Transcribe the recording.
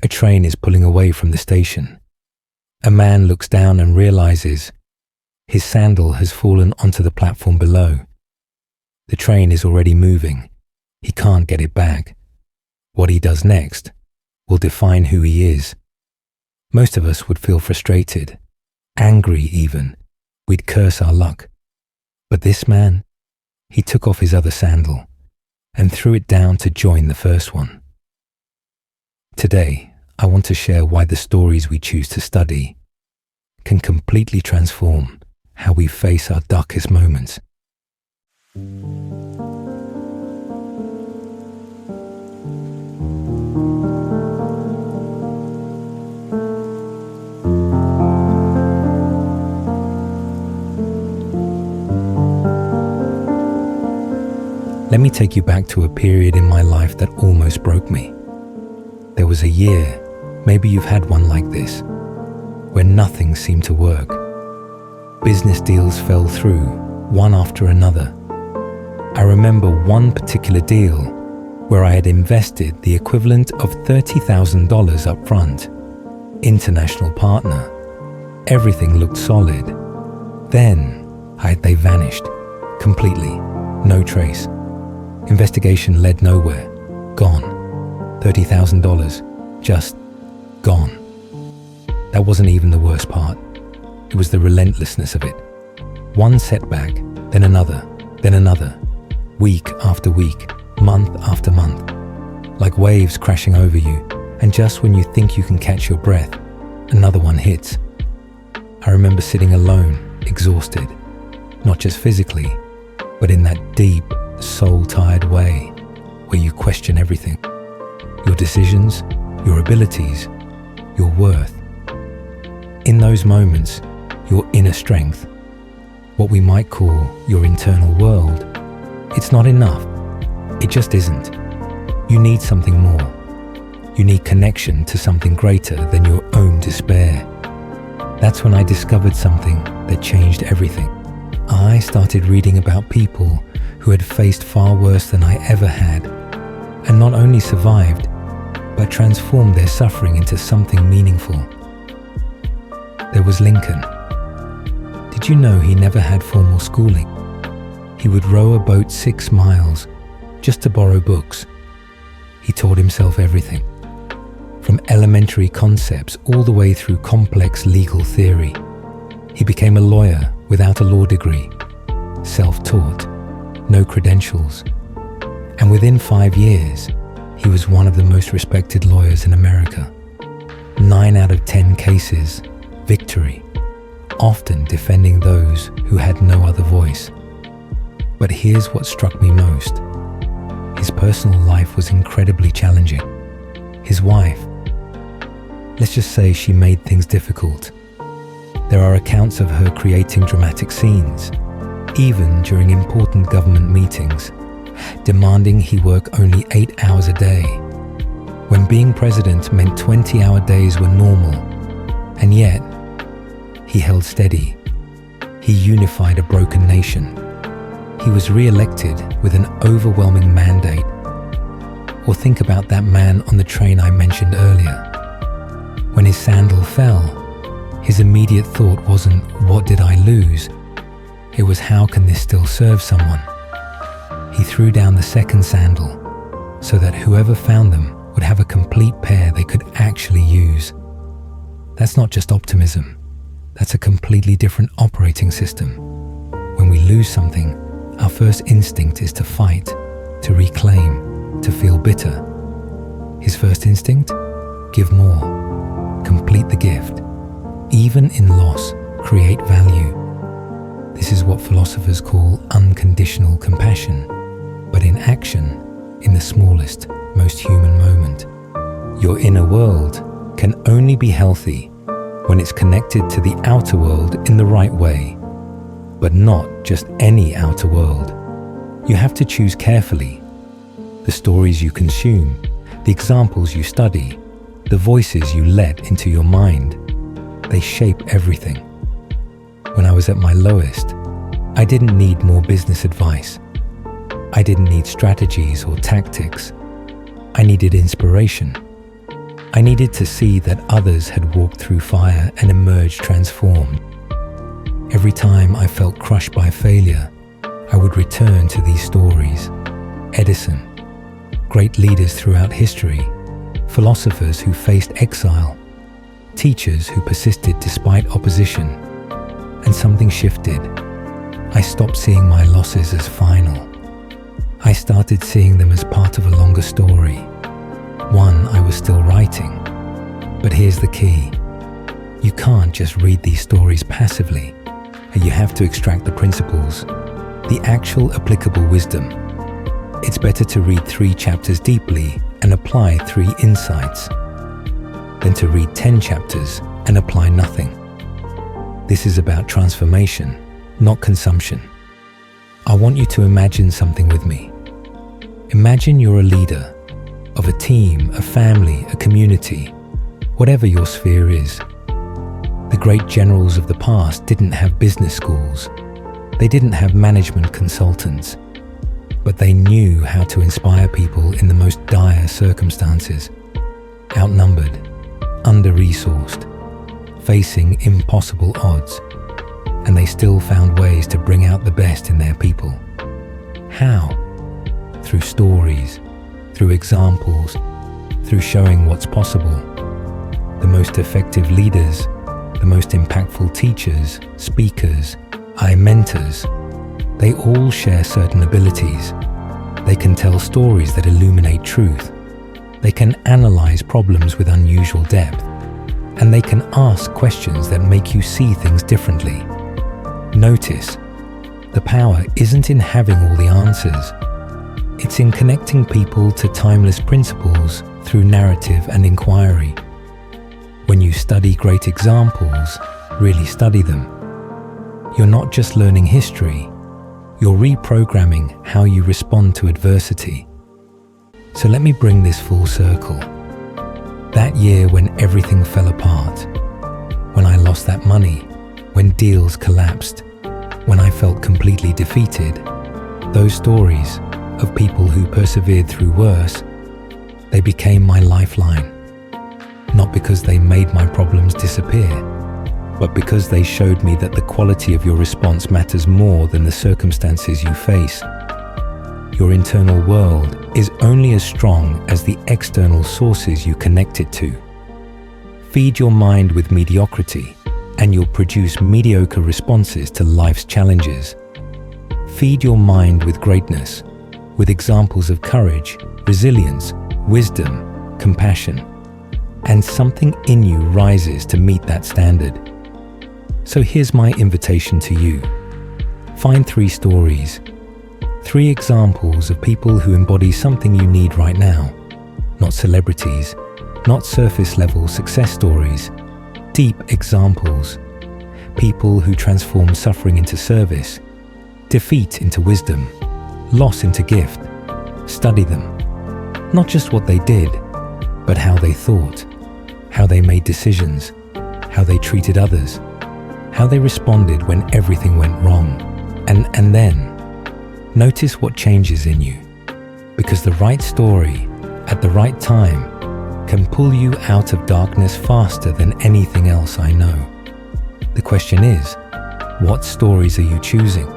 A train is pulling away from the station. A man looks down and realizes his sandal has fallen onto the platform below. The train is already moving. He can't get it back. What he does next will define who he is. Most of us would feel frustrated, angry even. We'd curse our luck. But this man, he took off his other sandal and threw it down to join the first one. Today, I want to share why the stories we choose to study can completely transform how we face our darkest moments. Let me take you back to a period in my life that almost broke me. There was a year, maybe you've had one like this, where nothing seemed to work. Business deals fell through, one after another. I remember one particular deal where I had invested the equivalent of $30,000 up front. International partner. Everything looked solid. Then they vanished, completely, no trace. Investigation led nowhere, gone. $30,000, just gone. That wasn't even the worst part. It was the relentlessness of it. One setback, then another, week after week, month after month, like waves crashing over you, and just when you think you can catch your breath, another one hits. I remember sitting alone, exhausted, not just physically, but in that deep, soul-tired way where you question everything. Your decisions, your abilities, your worth. In those moments, your inner strength, what we might call your internal world, it's not enough. It just isn't. You need something more. You need connection to something greater than your own despair. That's when I discovered something that changed everything. I started reading about people who had faced far worse than I ever had, and not only survived, but transformed their suffering into something meaningful. There was Lincoln. Did you know he never had formal schooling? He would row a boat 6 miles just to borrow books. He taught himself everything, from elementary concepts all the way through complex legal theory. He became a lawyer without a law degree, self-taught, no credentials. And within 5 years, he was one of the most respected lawyers in America. 9 out of 10 cases, victory, often defending those who had no other voice. But here's what struck me most. His personal life was incredibly challenging. His wife, let's just say she made things difficult. There are accounts of her creating dramatic scenes, even during important government meetings, demanding he work only 8 hours a day, when being president meant 20-hour days were normal. And yet, he held steady. He unified a broken nation. He was re-elected with an overwhelming mandate. Or think about that man on the train I mentioned earlier. When his sandal fell, his immediate thought wasn't, what did I lose? It was, how can this still serve someone? He threw down the second sandal so that whoever found them would have a complete pair they could actually use. That's not just optimism. That's a completely different operating system. When we lose something, our first instinct is to fight, to reclaim, to feel bitter. His first instinct? Give more. Complete the gift. Even in loss, create value. This is what philosophers call unconditional compassion, but in action, in the smallest, most human moment. Your inner world can only be healthy when it's connected to the outer world in the right way, but not just any outer world. You have to choose carefully. The stories you consume, the examples you study, the voices you let into your mind, they shape everything. When I was at my lowest, I didn't need more business advice. I didn't need strategies or tactics. I needed inspiration. I needed to see that others had walked through fire and emerged transformed. Every time I felt crushed by failure, I would return to these stories. Edison, great leaders throughout history, philosophers who faced exile, teachers who persisted despite opposition, and something shifted. I stopped seeing my losses as final. I started seeing them as part of a longer story, one I was still writing. But here's the key. You can't just read these stories passively. You have to extract the principles, the actual applicable wisdom. It's better to read 3 chapters deeply and apply 3 insights than to read 10 chapters and apply nothing. This is about transformation, not consumption. I want you to imagine something with me. Imagine you're a leader of a team, a family, a community, whatever your sphere is. The great generals of the past didn't have business schools. They didn't have management consultants, but they knew how to inspire people in the most dire circumstances. Outnumbered, under-resourced, facing impossible odds, and they still found ways to bring out the best in their people. How? Through stories, through examples, through showing what's possible. The most effective leaders, the most impactful teachers, speakers, mentors, they all share certain abilities. They can tell stories that illuminate truth. They can analyze problems with unusual depth. And they can ask questions that make you see things differently. Notice, the power isn't in having all the answers. It's in connecting people to timeless principles through narrative and inquiry. When you study great examples, really study them, you're not just learning history, you're reprogramming how you respond to adversity. So let me bring this full circle. That year when everything fell apart, when I lost that money, when deals collapsed, when I felt completely defeated, those stories of people who persevered through worse, they became my lifeline. Not because they made my problems disappear, but because they showed me that the quality of your response matters more than the circumstances you face. Your internal world is only as strong as the external sources you connect it to. Feed your mind with mediocrity, and you'll produce mediocre responses to life's challenges. Feed your mind with greatness, with examples of courage, resilience, wisdom, compassion, and something in you rises to meet that standard. So here's my invitation to you. Find 3 stories, 3 examples of people who embody something you need right now. Not celebrities, not surface-level success stories, deep examples. People who transform suffering into service, defeat into wisdom, loss into gift. Study them. Not just what they did, but how they thought, how they made decisions, how they treated others, how they responded when everything went wrong. And then, notice what changes in you. Because the right story, at the right time, can pull you out of darkness faster than anything else I know. The question is, what stories are you choosing?